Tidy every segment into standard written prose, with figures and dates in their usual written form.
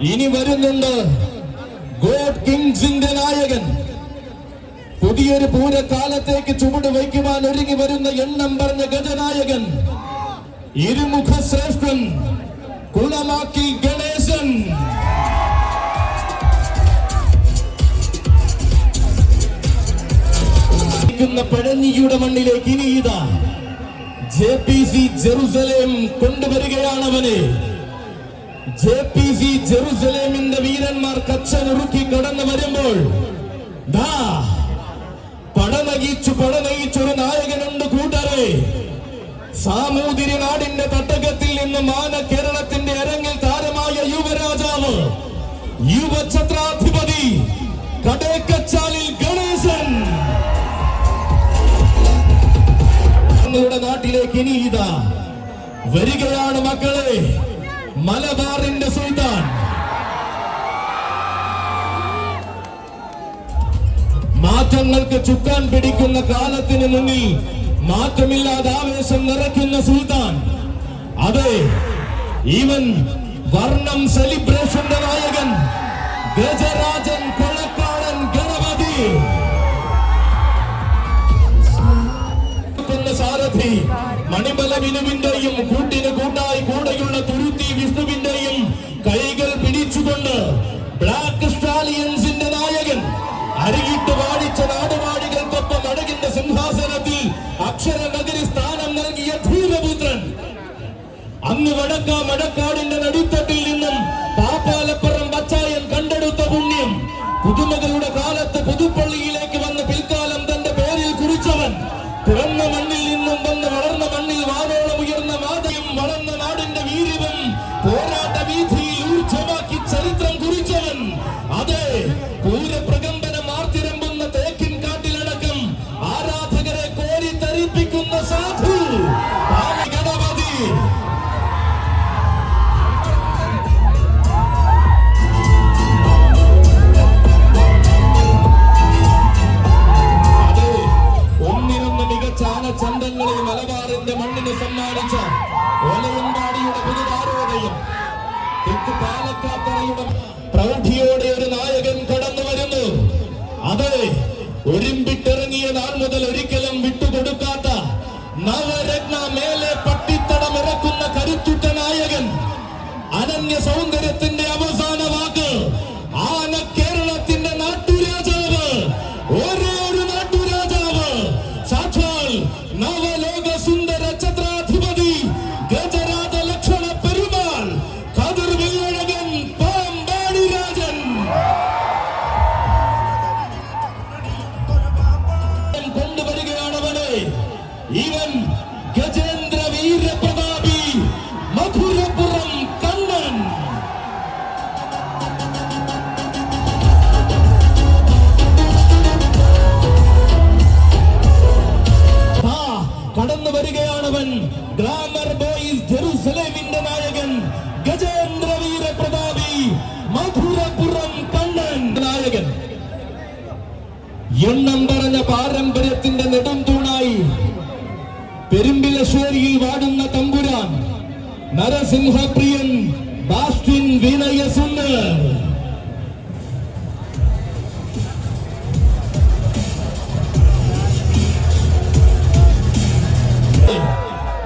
ഇനി വരുന്നുണ്ട് ഗോഡ് കിങ്സിന്റെ നായകൻ. പുതിയൊരു പൂരക്കാലത്തേക്ക് ചുവട് വയ്ക്കുവാൻ ഒരുങ്ങി വരുന്ന എണ്ണം പറഞ്ഞ ഗജനായകൻ, ഇരുമുഖ ശ്രേഷ്ഠൻ, കുളമാക്കി ഗണേശൻ. പഴഞ്ഞിയുടെ മണ്ണിലേക്ക് ഇനി ഇതാ JPC ജെറുസലേം കൊണ്ടുവരികയാണവനെ. JPC ജെറുസലേമിന്റെ വീരന്മാർ കച്ചമുറുക്കി കടന്നു വരുമ്പോൾ പടനയിച്ചൊരു നായകനുണ്ട് കൂട്ടരെ. സാമൂതിരി നാടിന്റെ തട്ടകത്തിൽ നിന്ന് മാന കേരളത്തിന്റെ അരങ്ങിൽ താരമായ യുവരാജാവ്, യുവഛത്രാധിപതി കടേക്കച്ചാലിൽ ഗണേശൻ നിങ്ങളുടെ നാട്ടിലേക്ക് ഇനി ഇതാ വരികയാണ് മക്കളെ, മലബാറിന്റെ സുൽത്താൻ. മാറ്റങ്ങൾക്ക് ചുക്കാൻ പിടിക്കുന്ന കാലത്തിന് മുന്നിൽ മാറ്റമില്ലാതെ ആവേശം നിറയ്ക്കുന്ന സുൽത്താൻ. അതെ, ഇവൻ വർണ്ണം സെലിബ്രേഷന്റെ നായകൻ, ഗജരാജൻ കൊളക്കാടൻ ഗണപതി. സാരഥി മണിമല വിനുവിന്റെയും കൂട്ടിന് കൂട്ടായി കൂടെയുള്ള തുരുത്തി വിഷ്ണുവിന്റെയും കൈകൾ പിടിച്ചുകൊണ്ട് ബ്ലാക്ക് സ്റ്റാലിയൻസിന്റെ നായകൻ, അരികിട്ട് വാടിച്ച നാടുവാടികൾക്കൊപ്പം അടകിന്റെ സിംഹാസനത്തിൽ അക്ഷരനഗരി സ്ഥാനം നൽകിയ ധീരപുത്രൻ. അന്ന് മഴക്കാടിന്റെ നടുത്തട്ടിൽ നിന്നും പാപ്പാലപ്പുറം പച്ചായൻ കണ്ടെടുത്ത പുണ്യം പുതുമകളുടെ കാലത്ത് പുതുപ്പള്ളിയിലേക്ക് വന്ന് പിൽക്കാലം തന്റെ പേരിൽ കുറിച്ചവൻ. പിറന്ന മണ്ണിൽ നിന്നും വന്ന് വളർന്ന മണ്ണിൽ വാനോളം ഉയർന്ന മാതയും വളർന്ന നാടിന്റെ വീര്യവും പോരാട്ട വീഥിയിൽ ഊർജ്ജമാക്കി ചരിത്രം കുറിച്ചവൻ. അതെ, പൂരപ്രകമ്പനം ആർത്തിരമ്പുന്ന തേക്കിൻ കാട്ടിലടക്കം ആരാധകരെ കോരി തരിപ്പിക്കുന്ന സാധു ഗണപതി. ചന്തങ്ങളിൽ മലബാറിന്റെ മണ്ണിന് സമ്മാനിച്ച ഓലയമ്പാടിയുടെ പുതുതാരോദയം, തെക്ക് പാലക്കാത്തറയുടെ പ്രൗഢിയോടെ ഒരു നായകൻ കടന്നു വരുന്നു. അതെ, ഒരുമ്പിട്ടിറങ്ങിയ നാൾ മുതൽ ഒരിക്കലും വിട്ടുകൊടുക്കാത്ത നവരത്ന മേലെ പട്ടിത്തടം ഇറക്കുന്ന കരുത്തുറ്റ നായകൻ, അനന്യ സൗന്ദര്യത്തിന്റെ അവസാന വാക്ക്, ആന കേരളത്തിന്റെ നാട്ടുരാജാവ്, ഒരേ ഒരു നാട്ടുരാജാവ്, സാക്ഷാൽ നവലോക സുന്ദര ഛത്രാധിപതി ഗജരാജ ലക്ഷണ പെരുമാൾ കതിർ വെള്ളഴകൻ പാമ്പാടി രാജൻ കൊണ്ടുവരികയാണവനെ. ഇവൻ ഗജേന്ദ്ര വീരപ്രതാപി മധുരപുരം കണ്ണൻ. കടന്നു വരികയാണവൻ, ഗ്ലാമർ ബോയ്സ് ജെറുസലേമിന്റെ നായകൻ, ഗജേന്ദ്ര വീരപ്രതാപി മധുരപുരം കണ്ണൻ നായകൻ. എണ്ണം പറഞ്ഞ പാരമ്പര്യത്തിന്റെ നെടും തൂണായി പെരുമ്പിലശ്ശേരിയിൽ വാടുന്ന തമ്പുരാൻ, നരസിംഹപ്രിയൻ ബാസ്റ്റിൻ വിനയസുന്ദർ.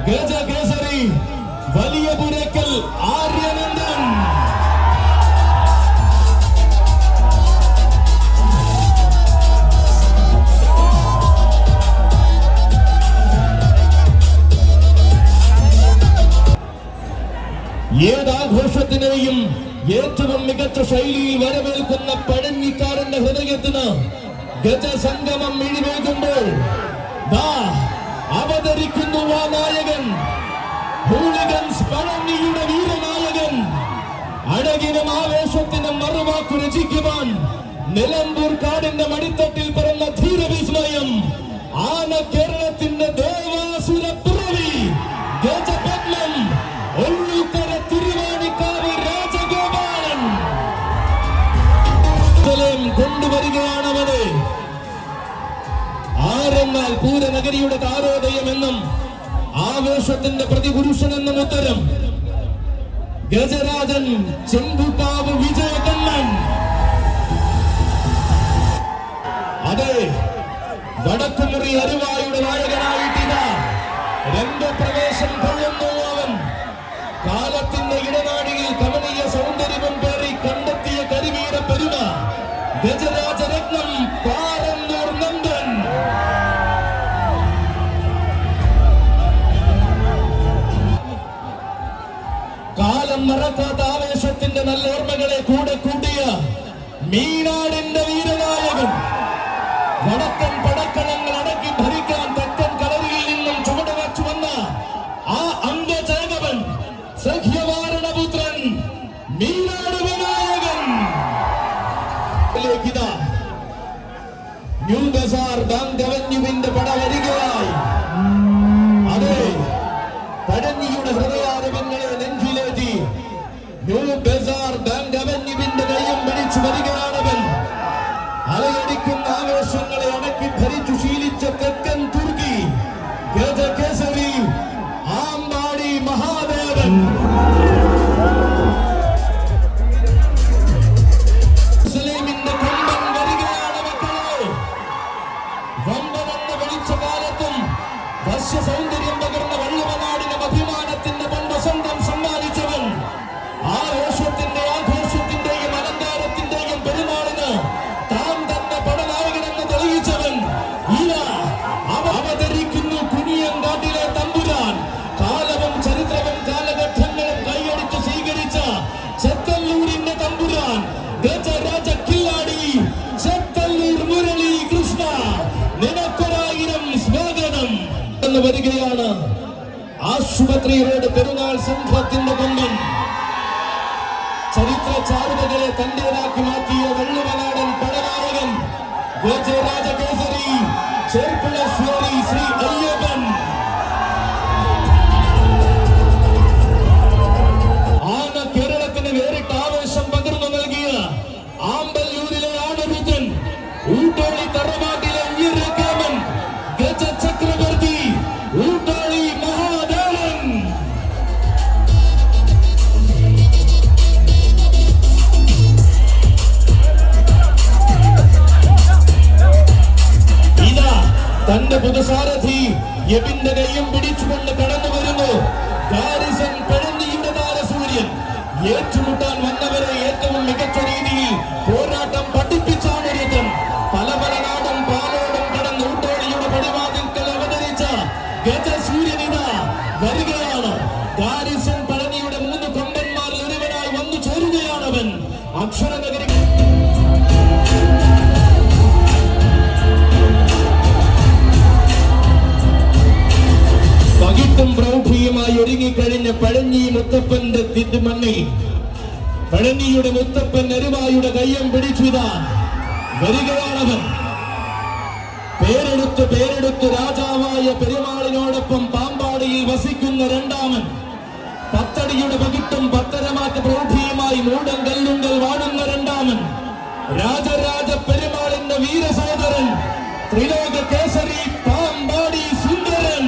ഗജകേസരി വലിയ പുരക്കൽ ആര്യനന്ദൻ. ഏതാഘോഷത്തിനെയും ഏറ്റവും മികച്ച ശൈലിയിൽ വരവേൽക്കുന്ന പഴഞ്ഞിക്കാരന്റെ ഹൃദയത്തിന് ഗജസംഗമം മിഴിവേകുമ്പോൾ അവതരിക്കുന്നു ആ നായകൻ, ഹൂളിഗൻസ് പഴഞ്ഞിയുടെ വീരനായകൻ. അഴകിനും ആവേശത്തിനും മറുവാക്കു രചിക്കുവാൻ നിലമ്പൂർ കാടിന്റെ മടിത്തട്ടിൽ പിറന്ന ധീരവിസ്മയം, ആന കേരളത്തിന്റെ ദേവാസുര പിറവി, ഗജപത്മം, ഒള്ളുക്കര തിരുവാണിക്കാവ് രാജഗോപാലൻ കൊണ്ടുവരികയാണവനെ. ആരെന്നാൽ പൂരനഗരിയുടെ താരോദയമെന്നും ആവേശത്തിന്റെ പ്രതിപുരുഷനെന്നും ഉത്തരം. ഗജരാജൻ ചെമ്പുകാവ് വിജയകണ്ണൻ. അതെ, വടക്കുമുറി അരുവായുടെ നായകനായിട്ടിതാ രംഗപ്രവേശം കൊള്ളുന്നു അവൻ. കാലത്തിന്റെ ഇടനാഴിയിൽ കമനീയ സൗന്ദര്യവും പേറി കണ്ടെത്തിയ കരിവീര പെരുമ ഗജരാജരത്നം പാറന്നൂർ നന്ദൻ. കാലം മറക്കാത്ത ആവേശത്തിന്റെ നല്ല ഓർമ്മകളെ കൂടെ കൂട്ടിയ മീനാടിന്റെ വീരനായകൻ. വടക്കൻ പടക്കളങ്ങൾ അടക്കി ഭരിക്കാൻ തെക്കൻ കളരിയിൽ നിന്നും ചുവടുവച്ചു വന്ന ആ അംഗജേകവൻ സഖ്യവാരണപുത്രൻ മീനാട് വിനായകൻ. ന്യൂ ബസാർ ബാങ്ക് അവന്യൂവിന്റെ പട വരികയായി. അതെ, പഴഞ്ഞിയുടെ ഹൃദയാരവങ്ങളെ നെഞ്ചിലേറ്റി ന്യൂ ബസാർ ബാങ്ക് അവന്യൂവിന്റെ കയ്യും പിടിച്ചു വരികയാണവൻ. അലയടിക്കുന്ന ആവേശങ്ങളെ അടക്കി ഭരിച്ചു ശീലിച്ച തെക്കൻ തുർക്കി ഗജകേസരി ആമ്പാടി മഹാദേവൻ. മുസ്ലിമിന്റെ കൊമ്പൻ വരികയാണ് മക്കളെ. വമ്പനെന്ന് വിളിച്ച കാലത്തും വശ്യ സൗന്ദര്യം പകർന്ന വള്ളുവനാടിന് അഭിമാനത്തിന്റെ പൊൻവസന്തം സമ്മാനിച്ചവൻ. ആവേശത്തിന്റെ ആഘോഷത്തിന്റെയും അലങ്കാരത്തിന്റെയും പെരുമാളിന് താൻ തന്നെ പടനായകനെന്ന് തെളിയിച്ചവൻ. അവതരിക്കുന്നു കുനിയങ്കാട്ടിലെ തമ്പുരാൻ. കാലവും ചരിത്രവും കാലഘട്ടങ്ങളും കൈയടിച്ച് സ്വീകരിച്ച ചെത്തല്ലൂരിന്റെ തമ്പുരാൻ ഗജരാജ കില്ലാടി ചെത്തല്ലൂർ മുരളി കൃഷ്ണ, നിനക്കൊരായിരം സ്വാഗതം എന്ന് വരികയാണ്. ആശുപത്രി റോഡ് പെരുന്നാൾ സംഘത്തിന്റെ കൊമ്പൻ. ചരിത്ര ചാരുതകളെ തന്റേതാക്കി മാറ്റിയ വള്ളുവനാടൻ പടനായകൻ ഗജരാജ കേസരി ചേർപ്പുളശ്ശേരി ശ്രീ അയ്യപ്പൻ. ആന കേരളത്തിന് വേറിട്ട ആവേശം പകർന്നു നൽകിയ ആമ്പല്ലൂരിലെ ആടരുതൻ, ഊട്ടോളി തറവാട്ടിലെ ഉയരക്കാമൻ ഗജ ചക്രവർത്തി ഊട്ടോളി മഹാദേവൻ. ഇതാ തന്റെ പുതുസാരഥി യബിന്റെ കയ്യും പിടിച്ചുകൊണ്ട് കടന്നു വരുന്നു ഗാരിസൺ പഴഞ്ഞിയുടെ താരസൂര്യൻ. ഏറ്റുമുട്ടാൻ വന്നവരെ ഏറ്റവും മികച്ച രീതിയിൽ പോരാട്ടം പഠിപ്പിച്ചാണ് ഒരുത്തൻ. പല പല നാടും പാലോടും കടന്ന് ഊട്ടോളിയുടെ പടിവാതിൽക്കൽ അവതരിച്ച ഗജസൂര്യനിതാ വരികയാണ്. ഗാരിസൺ പഴഞ്ഞിയുടെ 3 കൊമ്പന്മാരിൽ ഒരുവനായി വന്നു ചേരുകയാണവൻ. അക്ഷരനഗരി പകിട്ടും പ്രൗഢിയുമായി ഒരുങ്ങിക്കഴിഞ്ഞ പഴഞ്ഞി മുത്തപ്പന്റെ തിരുമണ്ണിൽ പഴഞ്ഞിയുടെ മുത്തപ്പൻ അരുവായുടെ കയ്യം പിടിച്ചുതാ വരികയാണവൻ. പേരെടുത്ത് രാജാവായ പെരുമാളിനോടൊപ്പം പാമ്പാടിയിൽ വസിക്കുന്ന രണ്ടാമൻ. പത്തടിയുടെ പകിട്ടും പത്തരമാറ്റ പ്രൗഢിയുമായി മൂടൻ കല്ലുങ്കൽ വാടുന്ന രണ്ടാമൻ. രാജരാജ പെരുമാളിന്റെ വീരസോദരൻ ത്രിലോക കേസരി പാമ്പാടി സുന്ദരൻ.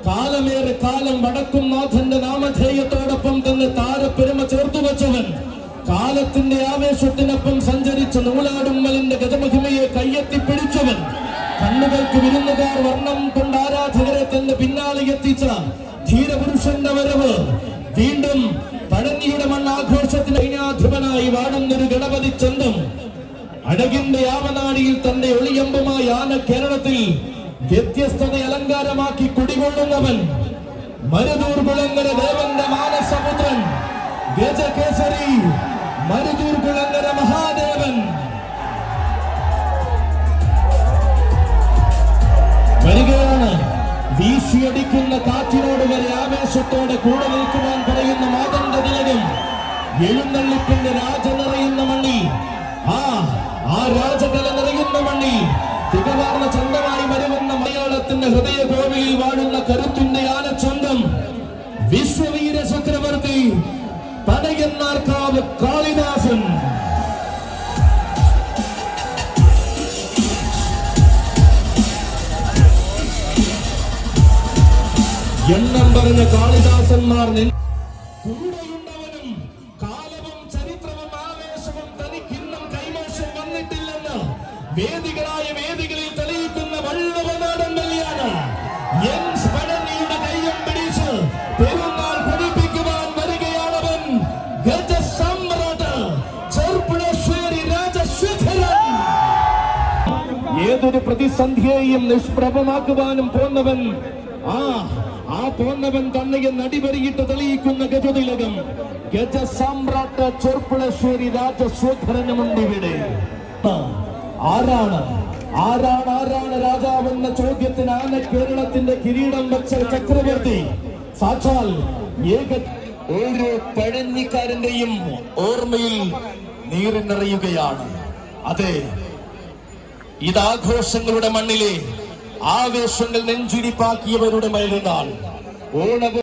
കാലമേറെ കാലം വടക്കും നാഥന്റെ നാമധേയത്തോടൊപ്പം തന്നെ താരപ്പെരുമ ചേർത്തുവച്ചവൻ. കാലത്തിന്റെ ആവേശത്തിനൊപ്പം സഞ്ചരിച്ച നൂലാടുമ്മലിന്റെ ഗജമഹിമയെ കയ്യെത്തിപ്പിടിച്ചവൻ. കണ്ണുകൾക്ക് വിരുന്നുകാർ വർണ്ണം കൊണ്ട് ആരാധകരെ തന്നെ പിന്നാലെ എത്തിച്ച ധീരപുരുഷന്റെ വരവ്. വീണ്ടും പഴഞ്ഞിയുടെ മണ്ണാഘോഷത്തിന് സൈന്യാധിപനായി വാടുന്നൊരു ഗണപതി ചന്തം. അഴകിന്റെ യാവനാടിയിൽ തന്റെ ഒളിയമ്പുമായി ആന കേരളത്തിൽ വ്യത്യസ്തത അലങ്കാരമാക്കി കുടികൊള്ളുന്നവൻ. മരുതൂർ കുളങ്ങര ദേവന്റെ മാനസപുത്രൻ ഗജകേസരി മരുതൂർ കുളങ്ങര മഹാദേവൻ. വരികയാണ്. വീശിയടിക്കുന്ന കാറ്റിനോട് വരെ ആവേശത്തോടെ കൂടെ നിൽക്കുവാൻ പറയുന്ന മാതന്റെ തിലകം. എഴുന്നള്ളിപ്പിന്റെ രാജ നിറയുന്ന മണ്ണി, ആ രാജകല നിറയുന്ന മണ്ണി തികവാർന്ന ചന്തമായി വരുന്ന മലയാളത്തിന്റെ ഹൃദയ കോവിലിൽ വാഴുന്ന കരുത്തിന്റെ ആനച്ചന്തം വിശ്വവീര ചക്രവർത്തി പനയന്നാർക്കാവ് കാളിദാസൻ. എണ്ണം പറഞ്ഞ കാളിദാസന്മാർ കൂടെയുണ്ടവനും കാലവും ചരിത്രവും ആവേശവും തനിക്കിന്നും കൈമോശം വന്നിട്ടില്ലെന്ന് വേദികളായ വേദികളിൽ തെളിയിക്കുന്ന വള്ളവനാടൻ കല്യാണ് പഴനിയുടെ കയ്യം പിടിച്ച് പെരുന്നാൾ പഠിപ്പിക്കുവാൻ വരികയാണവൻ. ഗജസമ്രാട്ട് ചെർപ്പുളശ്ശേരി രാജശേഖരൻ. ഏതൊരു പ്രതിസന്ധിയെയും നിഷ്പ്രഭമാക്കുവാനും പോന്നവൻ, ആ പോന്നവൻ തന്നെ നടിപരിയിട്ട് തെളിയിക്കുന്ന ഗജതിലകം ഗജസമ്രാട്ട് ചെർപ്പുളശ്ശേരി രാജശേഖരനുമുണ്ട് ഇവിടെ. ആരാണ് രാജാവെന്ന ചോദ്യത്തിന് ആന കേരളത്തിന്റെ കിരീടം വെച്ച ചക്രവർത്തി സാക്ഷാൽ ഓരോ പഴഞ്ഞിക്കാരന്റെയും ഓർമ്മയിൽ നീറിനിറയുകയാണ്. അതെ, ഇതാഘോഷങ്ങളുടെ മണ്ണിലെ ആവേശങ്ങൾ നെഞ്ചിരിപ്പാക്കിയവരുടെ മരുന്നാൾ. ഓണവും